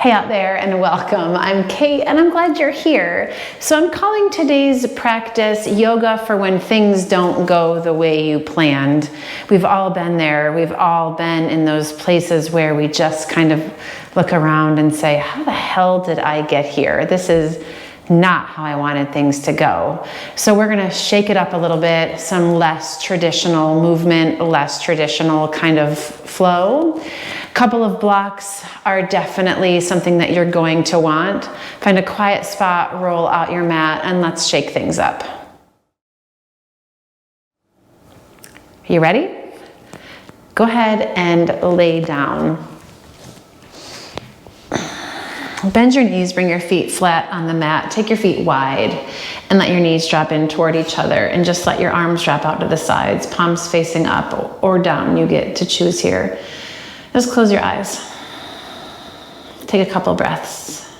Hey out there and welcome. I'm Kate and I'm glad you're here. So I'm calling today's practice yoga for when things don't go the way you planned. We've all been there. We've all been in those places where we just kind of look around and say, how the hell did I get here? This is not how I wanted things to go. So we're gonna shake it up a little bit, some less traditional movement, less traditional kind of flow. Couple of blocks are definitely something that you're going to want. Find a quiet spot, roll out your mat, and let's shake things up. Are you ready? Go ahead and lay down. Bend your knees, bring your feet flat on the mat. Take your feet wide and let your knees drop in toward each other, and just let your arms drop out to the sides, palms facing up or down. You get to choose here. Just close your eyes. Take a couple breaths.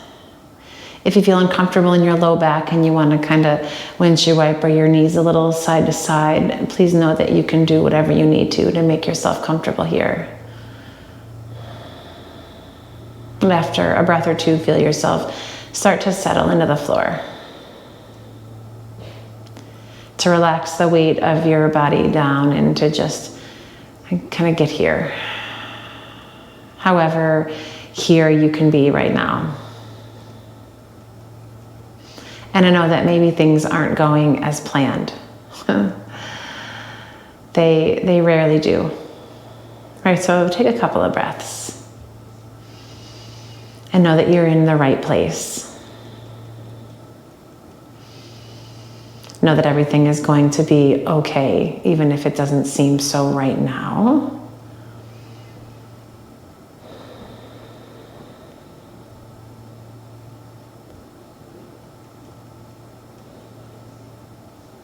If you feel uncomfortable in your low back and you want to kind of windshield wiper your knees a little side to side, please know that you can do whatever you need to make yourself comfortable here. And after a breath or two, feel yourself start to settle into the floor. To relax the weight of your body down and to just kind of get here. However here you can be right now. And I know that maybe things aren't going as planned. They rarely do. Right, so take a couple of breaths. And know that you're in the right place. Know that everything is going to be okay, even if it doesn't seem so right now.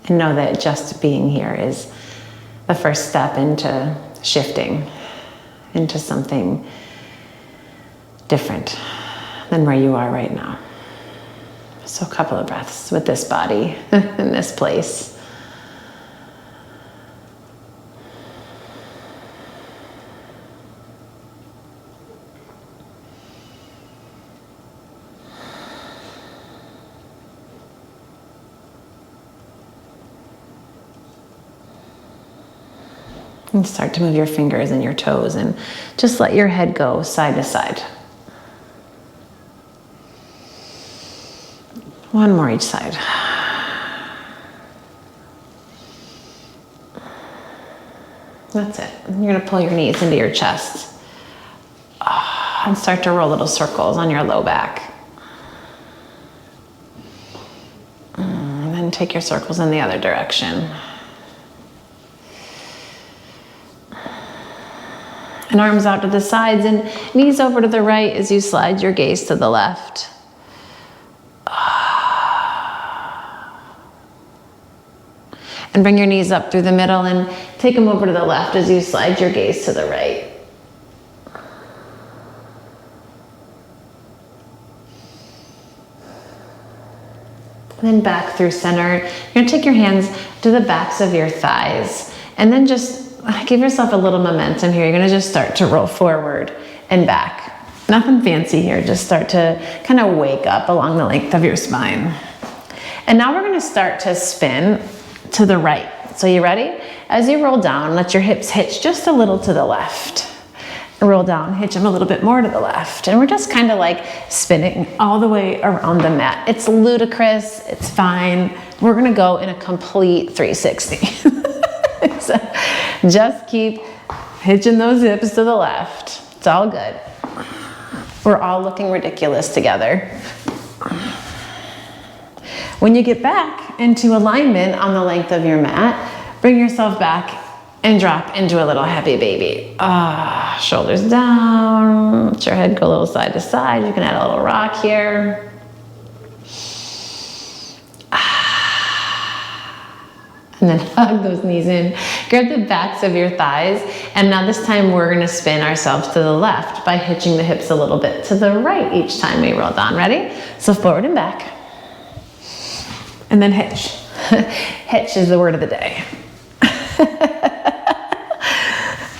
And know that just being here is the first step into shifting into something different than where you are right now. So a couple of breaths with this body in this place. And start to move your fingers and your toes and just let your head go side to side. One more each side. That's it. You're going to pull your knees into your chest and start to roll little circles on your low back. And then take your circles in the other direction. And arms out to the sides and knees over to the right as you slide your gaze to the left. And bring your knees up through the middle and take them over to the left as you slide your gaze to the right. And then back through center. You're going to take your hands to the backs of your thighs and then just give yourself a little momentum here. You're going to just start to roll forward and back. Nothing fancy here. Just start to kind of wake up along the length of your spine. And now we're going to start to spin to the right. So you ready? As you roll down, let your hips hitch just a little to the left. Roll down, hitch them a little bit more to the left. And we're just kind of like spinning all the way around the mat. It's ludicrous, it's fine. We're gonna go in a complete 360. So just keep hitching those hips to the left. It's all good. We're all looking ridiculous together. When you get back into alignment on the length of your mat, bring yourself back and drop into a little happy baby. Shoulders down, let your head go a little side to side. You can add a little rock here. And then hug those knees in. Grab the backs of your thighs. And now this time we're gonna spin ourselves to the left by hitching the hips a little bit to the right each time we roll down. Ready? So forward and back. And then hitch. Hitch is the word of the day.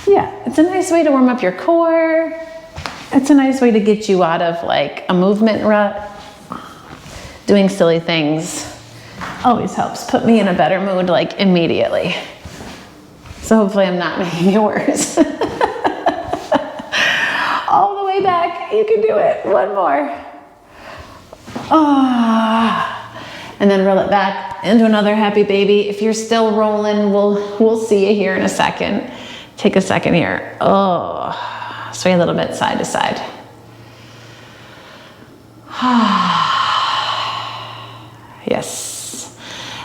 Yeah, it's a nice way to warm up your core. It's a nice way to get you out of like a movement rut. Doing silly things always helps put me in a better mood like immediately. So hopefully I'm not making it worse. All the way back, you can do it. One more. And then roll it back into another happy baby. If you're still rolling, we'll see you here in a second. Take a second here. Sway a little bit side to side. Yes.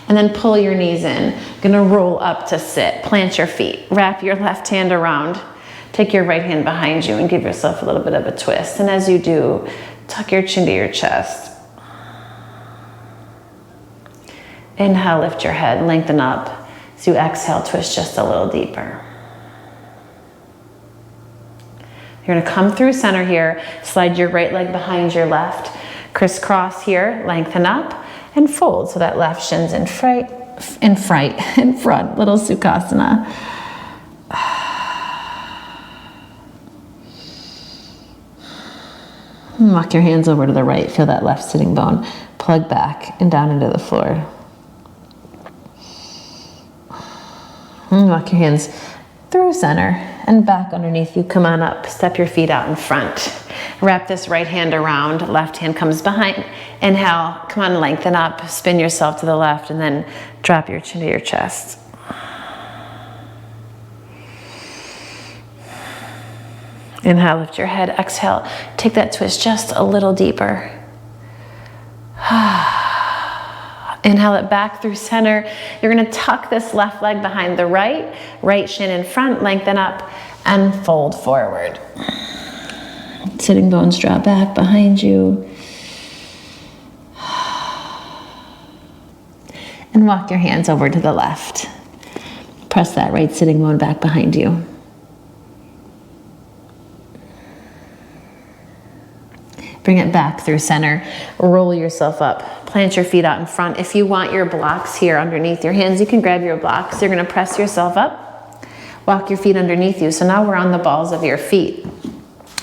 And then pull your knees in. Gonna roll up to sit. Plant your feet. Wrap your left hand around. Take your right hand behind you and give yourself a little bit of a twist. And as you do, tuck your chin to your chest. Inhale, lift your head, lengthen up. As you exhale, twist just a little deeper. You're gonna come through center here, slide your right leg behind your left, crisscross here, lengthen up, and fold. So that left shin's in front, little Sukhasana. Walk your hands over to the right, feel that left sitting bone. Plug back and down into the floor. Walk your hands through center and back underneath you. Come on up, step your feet out in front. Wrap this right hand around, left hand comes behind. Inhale, come on, lengthen up, spin yourself to the left, and then drop your chin to your chest. Inhale, lift your head, exhale, take that twist just a little deeper. Inhale it back through center. You're gonna tuck this left leg behind the right shin in front, lengthen up, and fold forward. Sitting bones drop back behind you. And walk your hands over to the left. Press that right sitting bone back behind you. Bring it back through center. Roll yourself up. Plant your feet out in front. If you want your blocks here underneath your hands, you can grab your blocks. You're gonna press yourself up. Walk your feet underneath you. So now we're on the balls of your feet. You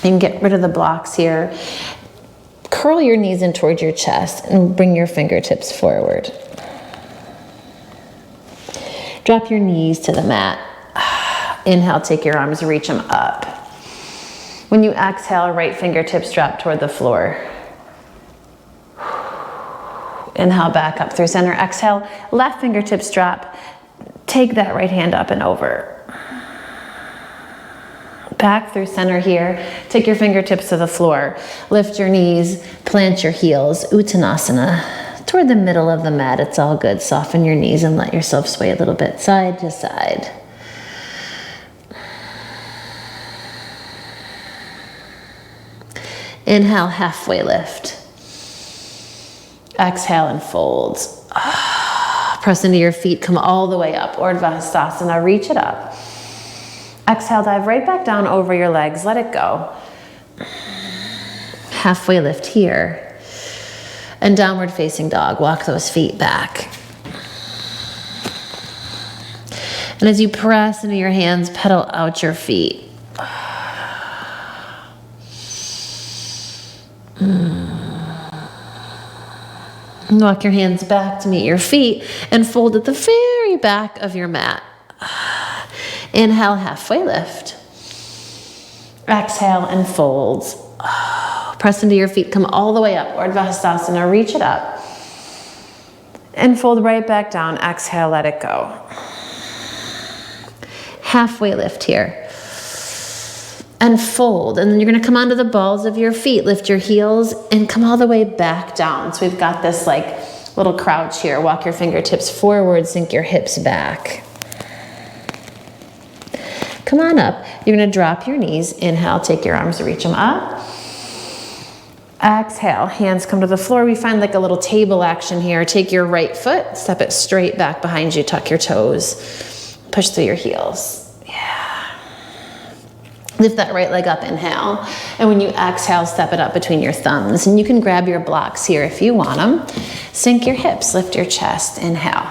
can get rid of the blocks here. Curl your knees in towards your chest and bring your fingertips forward. Drop your knees to the mat. Inhale, take your arms, reach them up. When you exhale, right fingertips drop toward the floor. Inhale, back up through center. Exhale, left fingertips drop. Take that right hand up and over. Back through center here. Take your fingertips to the floor. Lift your knees, plant your heels, Uttanasana. Toward the middle of the mat, it's all good. Soften your knees and let yourself sway a little bit side to side. Inhale, halfway lift. Exhale and fold. Press into your feet, come all the way up. Urdhva Hastasana, reach it up. Exhale, dive right back down over your legs, let it go. Halfway lift here. And downward facing dog, walk those feet back. And as you press into your hands, pedal out your feet. Walk your hands back to meet your feet and fold at the very back of your mat. Inhale, halfway lift. Exhale and fold. Press into your feet, come all the way up. Urdhva Hastasana, reach it up. And fold right back down. Exhale, let it go. Halfway lift here. And fold, and then you're gonna come onto the balls of your feet, lift your heels, and come all the way back down. So we've got this like little crouch here. Walk your fingertips forward, sink your hips back. Come on up. You're gonna drop your knees. Inhale, take your arms, reach them up. Exhale, hands come to the floor. We find like a little table action here. Take your right foot, step it straight back behind you, tuck your toes, push through your heels. Lift that right leg up, inhale. And when you exhale, step it up between your thumbs. And you can grab your blocks here if you want them. Sink your hips, lift your chest, inhale.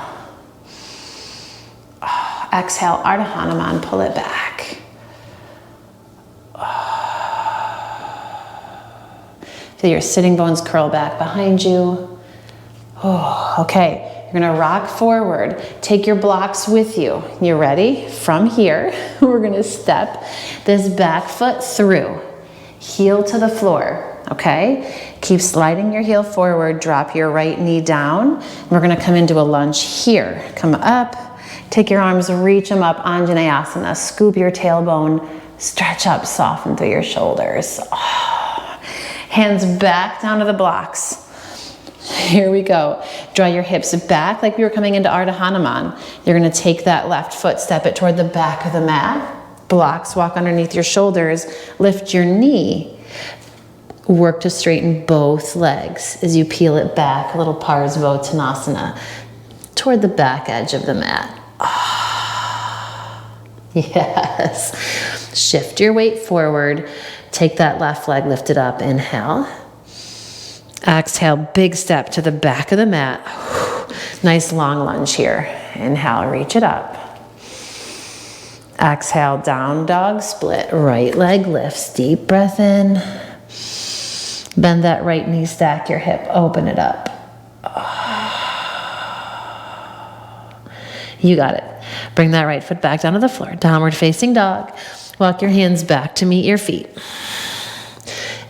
Exhale, Ardha Hanuman, pull it back. Feel your sitting bones curl back behind you. Oh, okay. You're gonna rock forward. Take your blocks with you. You ready? From here, we're gonna step this back foot through. Heel to the floor, okay? Keep sliding your heel forward, drop your right knee down. We're gonna come into a lunge here. Come up, take your arms, reach them up, Anjaneyasana. Scoop your tailbone, stretch up, soften through your shoulders. Oh. Hands back down to the blocks. Here we go. Draw your hips back like we were coming into Ardha Hanuman. You're gonna take that left foot, step it toward the back of the mat. Blocks, walk underneath your shoulders, lift your knee. Work to straighten both legs as you peel it back, a little Parsvottanasana, toward the back edge of the mat. Oh, yes. Shift your weight forward. Take that left leg, lift it up, inhale. Exhale, big step to the back of the mat. Nice long lunge here. Inhale, reach it up. Exhale, down dog split. Right leg lifts, deep breath in. Bend that right knee, stack your hip, open it up. You got it. Bring that right foot back down to the floor. Downward facing dog. Walk your hands back to meet your feet.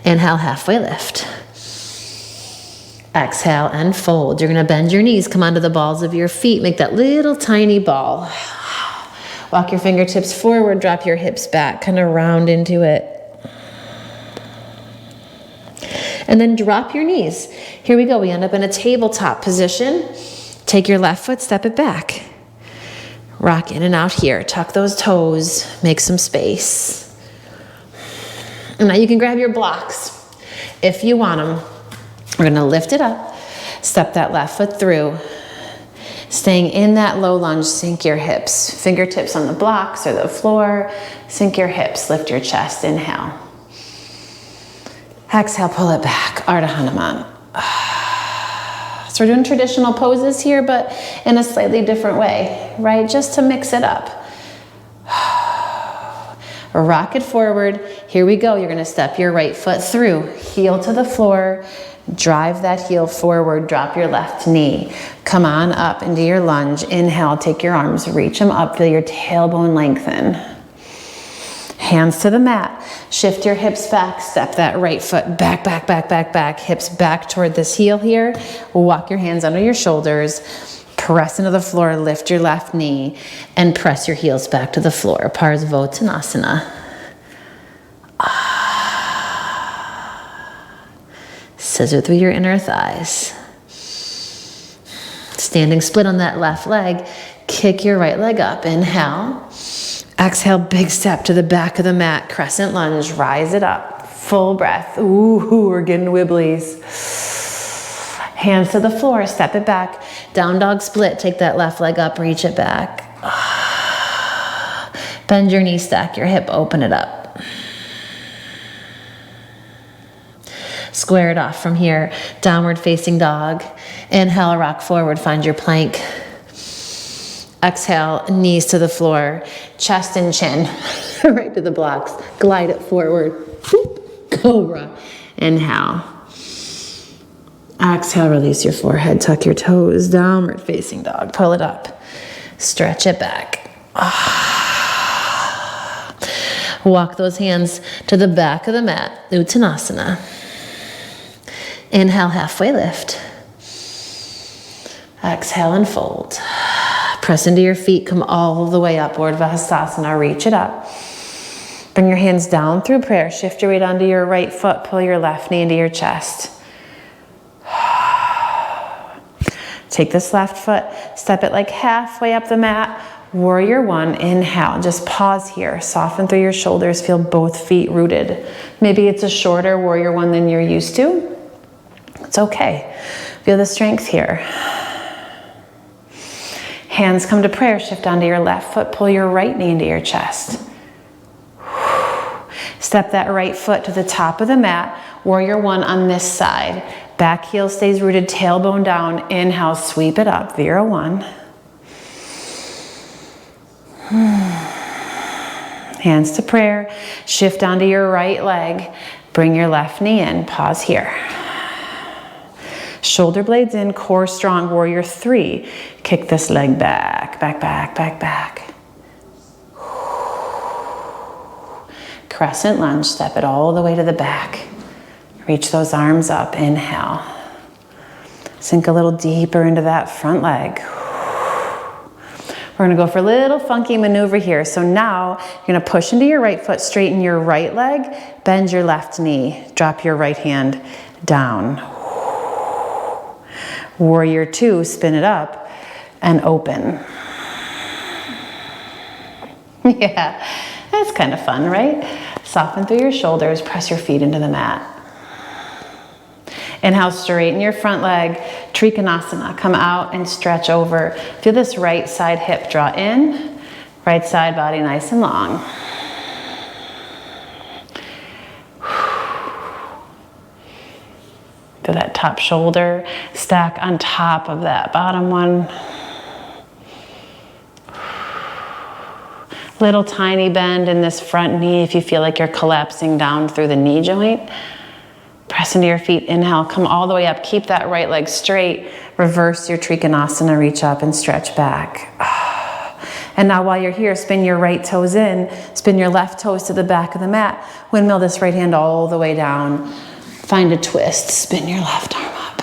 Inhale, halfway lift. Exhale and fold. You're gonna bend your knees, come onto the balls of your feet, make that little tiny ball. Walk your fingertips forward, drop your hips back, kind of round into it. And then drop your knees. Here we go, we end up in a tabletop position. Take your left foot, step it back. Rock in and out here, tuck those toes, make some space. And now you can grab your blocks if you want them. We're gonna lift it up, step that left foot through. Staying in that low lunge, sink your hips. Fingertips on the blocks or the floor. Sink your hips, lift your chest, inhale. Exhale, pull it back, Ardha Hanuman. So we're doing traditional poses here, but in a slightly different way, right? Just to mix it up. Rock it forward. Here we go. You're gonna step your right foot through, heel to the floor. Drive that heel forward, drop your left knee. Come on up into your lunge. Inhale, take your arms, reach them up, feel your tailbone lengthen. Hands to the mat. Shift your hips back, step that right foot back, back, back, back, back. Hips back toward this heel here. Walk your hands under your shoulders. Press into the floor, lift your left knee, and press your heels back to the floor. Parsvottanasana. Scissor through your inner thighs. Standing split on that left leg. Kick your right leg up. Inhale. Exhale, big step to the back of the mat. Crescent lunge. Rise it up. Full breath. Ooh, we're getting wibblies. Hands to the floor. Step it back. Down dog split. Take that left leg up. Reach it back. Bend your knee. Stack your hip. Open it up. Square it off from here. Downward facing dog. Inhale, rock forward, find your plank. Exhale, knees to the floor, chest and chin, right to the blocks. Glide it forward. Boop. Cobra. Inhale. Exhale, release your forehead, tuck your toes, downward facing dog. Pull it up. Stretch it back. Walk those hands to the back of the mat. Uttanasana. Inhale, halfway lift. Exhale and fold. Press into your feet, come all the way up. Urdhva Hastasana, reach it up. Bring your hands down through prayer. Shift your weight onto your right foot. Pull your left knee into your chest. Take this left foot, step it like halfway up the mat. Warrior one, inhale. Just pause here. Soften through your shoulders. Feel both feet rooted. Maybe it's a shorter warrior one than you're used to. It's okay. Feel the strength here. Hands come to prayer. Shift onto your left foot. Pull your right knee into your chest. Step that right foot to the top of the mat. Warrior one on this side. Back heel stays rooted, tailbone down. Inhale, sweep it up. Vira one. Hands to prayer. Shift onto your right leg. Bring your left knee in, pause here. Shoulder blades in, core strong, warrior 3. Kick this leg back, back, back, back, back. Crescent lunge, step it all the way to the back. Reach those arms up, inhale. Sink a little deeper into that front leg. We're gonna go for a little funky maneuver here. So now you're gonna push into your right foot, straighten your right leg, bend your left knee, drop your right hand down. Warrior 2, spin it up and open. Yeah, that's kind of fun, right? Soften through your shoulders, press your feet into the mat. Inhale, straighten your front leg, Trikonasana. Come out and stretch over. Feel this right side hip draw in, right side body nice and long. Feel that top shoulder stack on top of that bottom one. Little tiny bend in this front knee if you feel like you're collapsing down through the knee joint. Press into your feet, inhale, come all the way up. Keep that right leg straight. Reverse your Trikonasana, reach up and stretch back. And now while you're here, spin your right toes in, spin your left toes to the back of the mat. Windmill this right hand all the way down. Find a twist, spin your left arm up.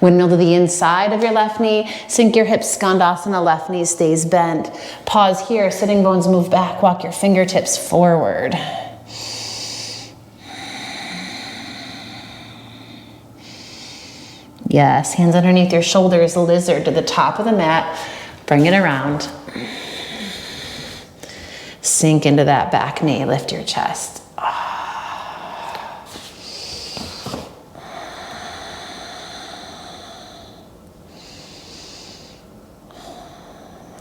Windmill to the inside of your left knee. Sink your hips, Skandasana, left knee stays bent. Pause here, sitting bones move back. Walk your fingertips forward. Yes, hands underneath your shoulders, lizard to the top of the mat. Bring it around. Sink into that back knee, lift your chest.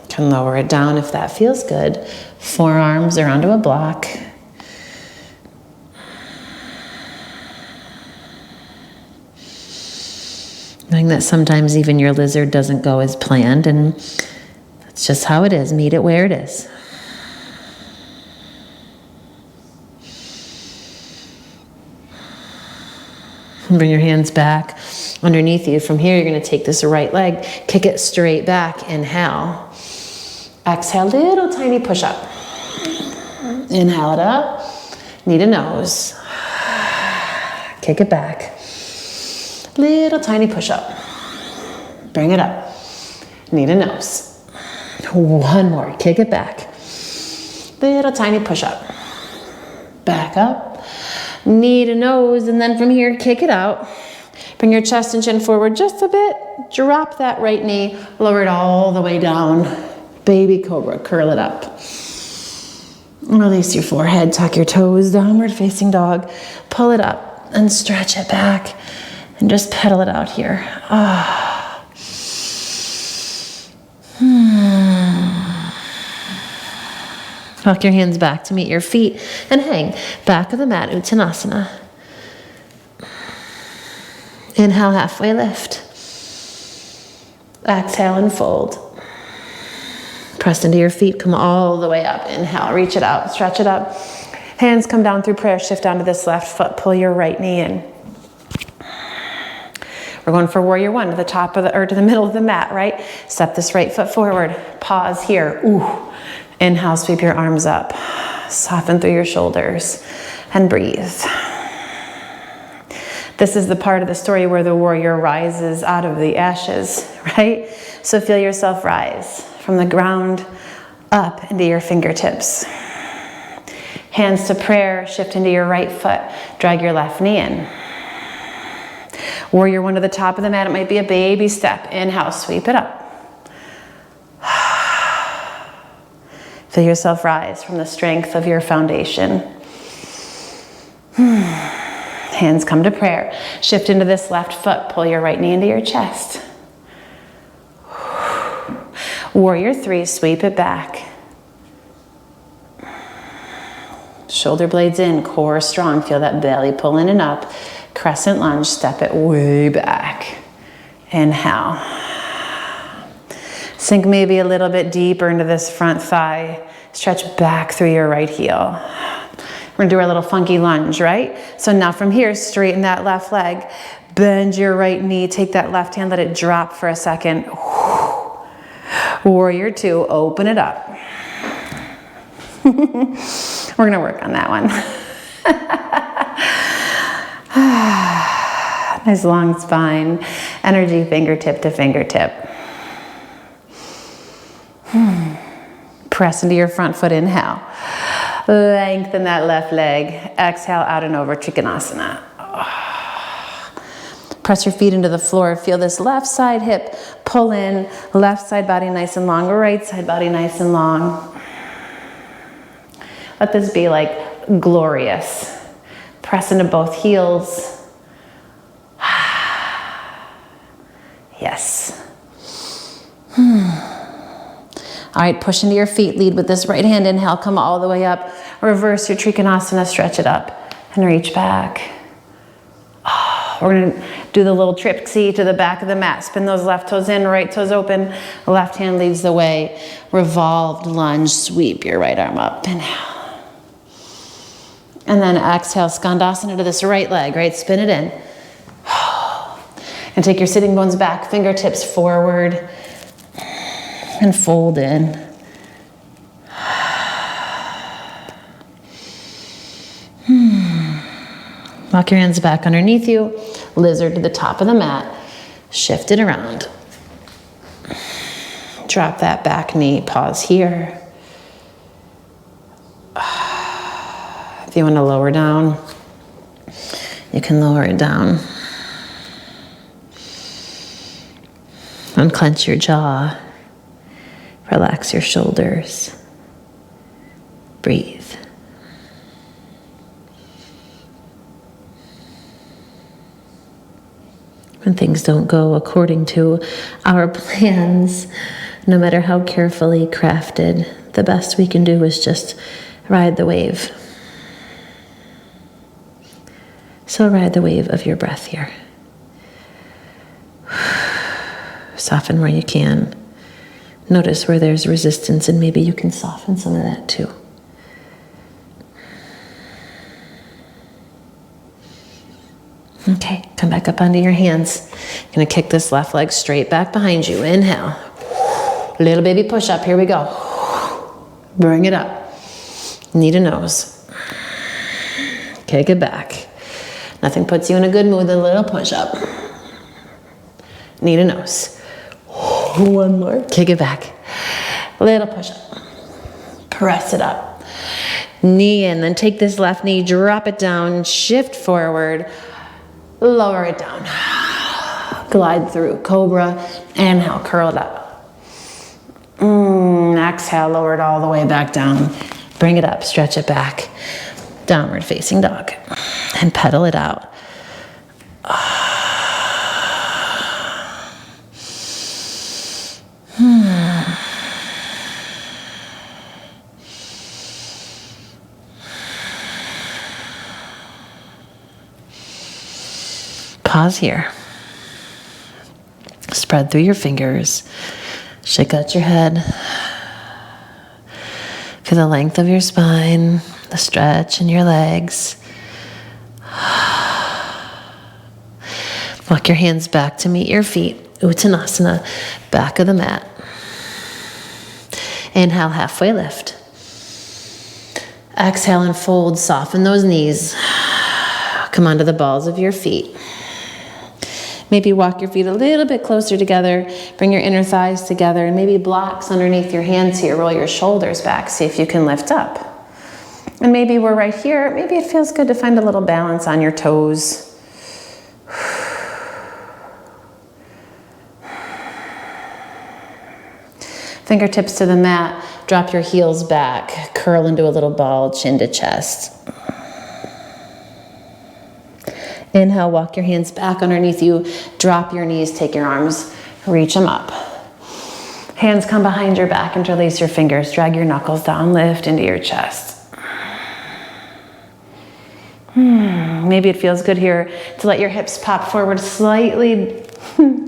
Can lower it down if that feels good. Forearms are onto a block. Knowing that sometimes even your lizard doesn't go as planned, and that's just how it is. Meet it where it is. Bring your hands back underneath you. From here, you're going to take this right leg, kick it straight back. Inhale. Exhale, little tiny push up. Inhale it up. Knee to nose. Kick it back. Little tiny push up. Bring it up. Knee to nose. One more. Kick it back. Little tiny push up. Back up. Knee to nose, and then from here, kick it out. Bring your chest and chin forward just a bit. Drop that right knee. Lower it all the way down. Baby cobra. Curl it up. Release your forehead. Tuck your toes. Downward facing dog. Pull it up and stretch it back. And just pedal it out here. Walk your hands back to meet your feet and hang. Back of the mat, Uttanasana. Inhale, halfway lift. Exhale and fold. Press into your feet, come all the way up. Inhale, reach it out, stretch it up. Hands come down through prayer, shift onto this left foot, pull your right knee in. We're going for warrior 1 to the top of to the middle of the mat, right? Step this right foot forward. Pause here. Ooh. Inhale, sweep your arms up. Soften through your shoulders and breathe. This is the part of the story where the warrior rises out of the ashes, right? So feel yourself rise from the ground up into your fingertips. Hands to prayer, shift into your right foot. Drag your left knee in. Warrior 1 to the top of the mat. It might be a baby step. Inhale, sweep it up. Feel yourself rise from the strength of your foundation. Hands come to prayer. Shift into this left foot. Pull your right knee into your chest. Warrior 3, sweep it back. Shoulder blades in, core strong. Feel that belly pull in and up. Crescent lunge, step it way back. Inhale. Sink maybe a little bit deeper into this front thigh. Stretch back through your right heel. We're gonna do our little funky lunge, right? So now from here, straighten that left leg. Bend your right knee. Take that left hand, let it drop for a second. Warrior two, open it up. We're gonna work on that one. Nice long spine. Energy fingertip to fingertip. Press into your front foot, inhale. Lengthen that left leg. Exhale out and over, Trikonasana. Press your feet into the floor. Feel this left side hip pull in. Left side body nice and long. Right side body nice and long. Let this be like glorious. Press into both heels. Yes. All right, push into your feet. Lead with this right hand. Inhale, come all the way up. Reverse your Trikonasana, stretch it up and reach back. We're gonna do the little tripsy to the back of the mat. Spin those left toes in, right toes open. Left hand leads the way. Revolved lunge, sweep your right arm up. Inhale. And then exhale, Skandasana to this right leg, right? Spin it in. And take your sitting bones back, fingertips forward, and fold in. Walk your hands back underneath you, lizard to the top of the mat, shift it around. Drop that back knee, pause here. If you want to lower down, you can lower it down. Unclench your jaw. Relax your shoulders. Breathe. When things don't go according to our plans, no matter how carefully crafted, the best we can do is just ride the wave. So ride the wave of your breath here. Soften where you can. Notice where there's resistance, and maybe you can soften some of that too. Okay, come back up onto your hands. Gonna kick this left leg straight back behind you. Inhale. Little baby push up, here we go. Bring it up. Knee to nose. Kick it back. Nothing puts you in a good mood than a little push up. Knee to nose. One more. Kick it back. Little push up. Press it up. Knee in. Then take this left knee, drop it down, shift forward, lower it down. Glide through. Cobra. Inhale, curl it up. Exhale, lower it all the way back down. Bring it up, stretch it back. Downward facing dog. And pedal it out. Pause here. Spread through your fingers. Shake out your head. Feel the length of your spine, the stretch in your legs. Walk your hands back to meet your feet. Uttanasana, back of the mat. Inhale, halfway lift. Exhale and fold, soften those knees. Come onto the balls of your feet. Maybe walk your feet a little bit closer together. Bring your inner thighs together and maybe blocks underneath your hands here. Roll your shoulders back. See if you can lift up. And maybe we're right here. Maybe it feels good to find a little balance on your toes. Fingertips to the mat. Drop your heels back. Curl into a little ball, chin to chest. Inhale, walk your hands back underneath you. Drop your knees, take your arms, reach them up. Hands come behind your back, interlace your fingers, drag your knuckles down, lift into your chest. Maybe it feels good here to let your hips pop forward slightly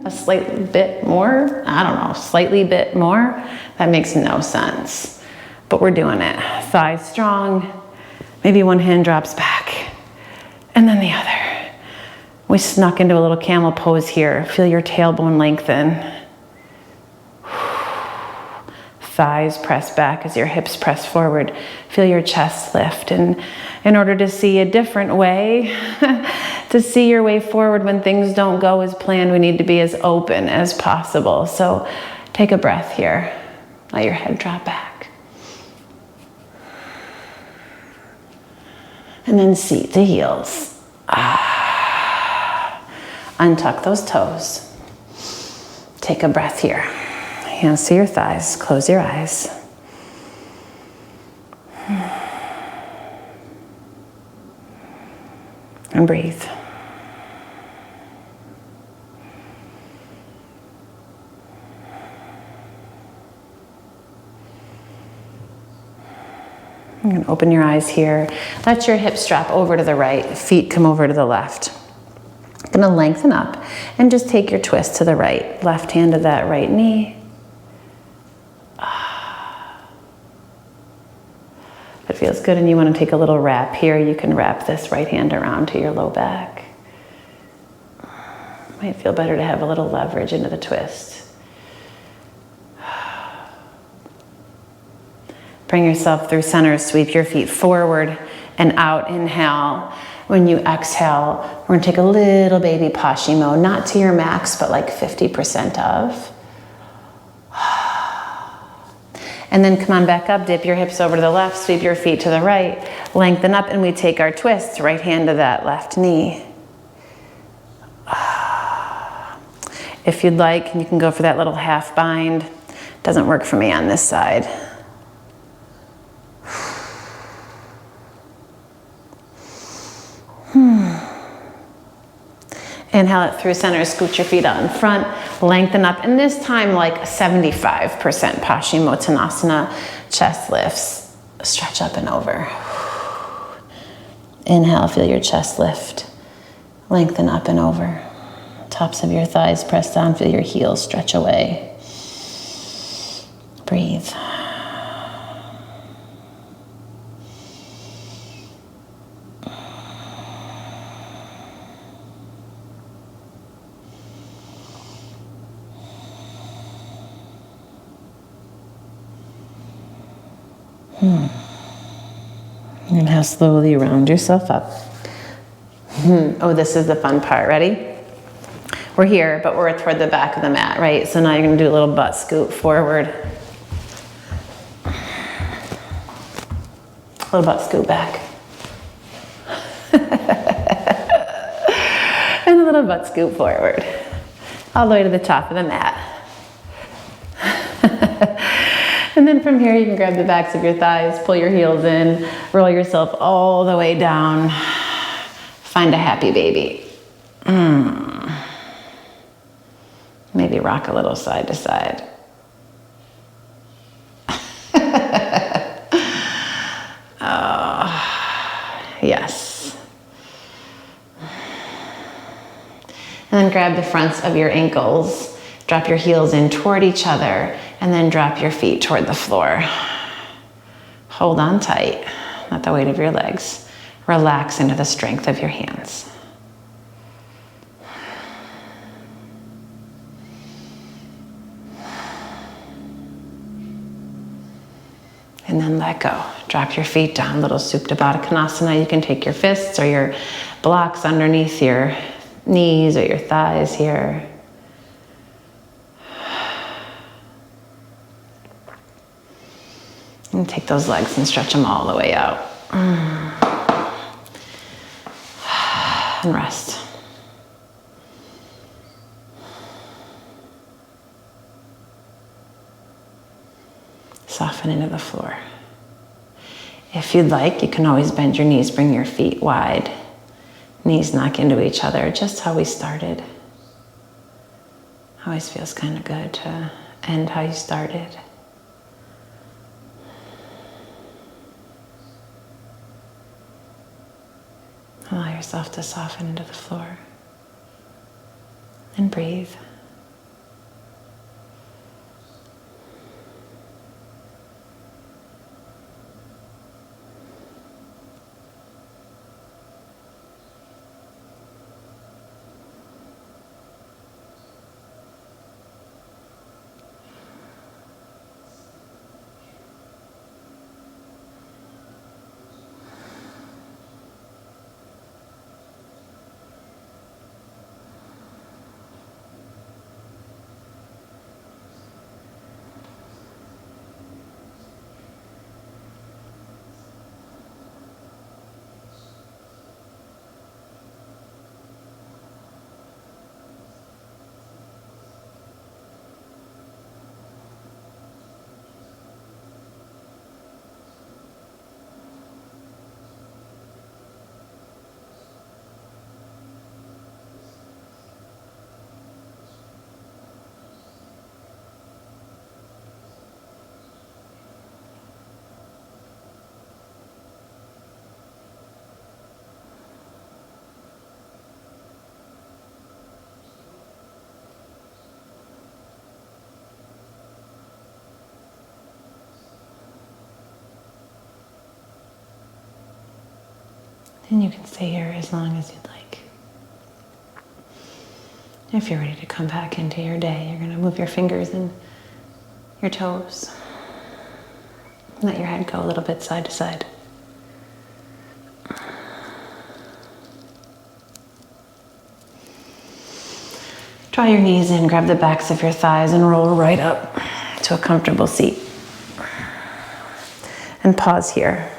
a slightly bit more. I don't know, slightly bit more. That makes no sense. But we're doing it. Thighs strong. Maybe one hand drops back. And then the other. We snuck into a little camel pose here. Feel your tailbone lengthen. Thighs press back as your hips press forward. Feel your chest lift. And in order to see a different way, to see your way forward when things don't go as planned, we need to be as open as possible. So take a breath here. Let your head drop back. And then seat the heels. Untuck those toes. Take a breath here. Hands to your thighs. Close your eyes. And breathe. I'm going to open your eyes here. Let your hips drop over to the right. Feet come over to the left. Going to lengthen up and just take your twist to the right. Left hand to that right knee. If it feels good and you want to take a little wrap here, you can wrap this right hand around to your low back. Might feel better to have a little leverage into the twist. Bring yourself through center. Sweep your feet forward and out. Inhale. When you exhale, we're going to take a little baby Paschimot, not to your max, but like 50% of. And then come on back up, dip your hips over to the left, sweep your feet to the right, lengthen up, and we take our twist, right hand to that left knee. If you'd like, you can go for that little half bind. Doesn't work for me on this side. Inhale it through center, scoot your feet out in front, lengthen up, and this time like 75% Paschimottanasana, chest lifts, stretch up and over. Inhale, feel your chest lift, lengthen up and over. Tops of your thighs press down, feel your heels stretch away. Breathe. And how slowly round yourself up. Oh, this is the fun part. Ready? We're here, but we're toward the back of the mat, right? So now you're going to do a little butt scoot forward. A little butt scoot back. And a little butt scoot forward. All the way to the top of the mat. And then from here, you can grab the backs of your thighs, pull your heels in, roll yourself all the way down. Find a happy baby. Maybe rock a little side to side. Yes. And then grab the fronts of your ankles, drop your heels in toward each other, and then drop your feet toward the floor. Hold on tight, not the weight of your legs. Relax into the strength of your hands. And then let go. Drop your feet down, little Supta Baddha Konasana. You can take your fists or your blocks underneath your knees or your thighs here. And take those legs and stretch them all the way out. And rest. Soften into the floor. If you'd like, you can always bend your knees, bring your feet wide. Knees knock into each other, just how we started. Always feels kind of good to end how you started. Allow yourself to soften into the floor. And breathe. And you can stay here as long as you'd like. If you're ready to come back into your day, you're going to move your fingers and your toes. Let your head go a little bit side to side. Draw your knees in, grab the backs of your thighs, and roll right up to a comfortable seat. And pause here.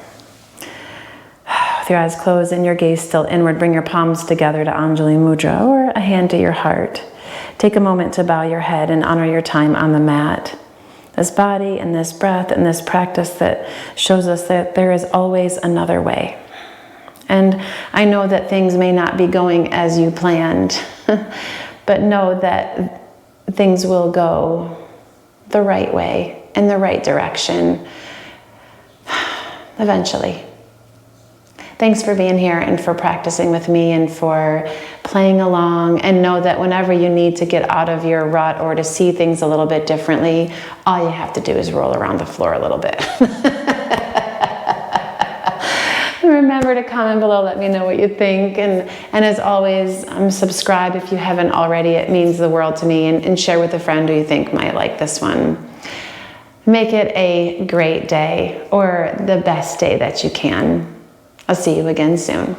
With your eyes closed and your gaze still inward, bring your palms together to Anjali Mudra or a hand to your heart. Take a moment to bow your head and honor your time on the mat. This body and this breath and this practice that shows us that there is always another way. And I know that things may not be going as you planned, but know that things will go the right way, in the right direction, eventually. Thanks for being here and for practicing with me and for playing along, and know that whenever you need to get out of your rut or to see things a little bit differently, all you have to do is roll around the floor a little bit. Remember to comment below, let me know what you think, and as always, subscribe if you haven't already. It means the world to me, and share with a friend who you think might like this one. Make it a great day, or the best day that you can. I'll see you again soon.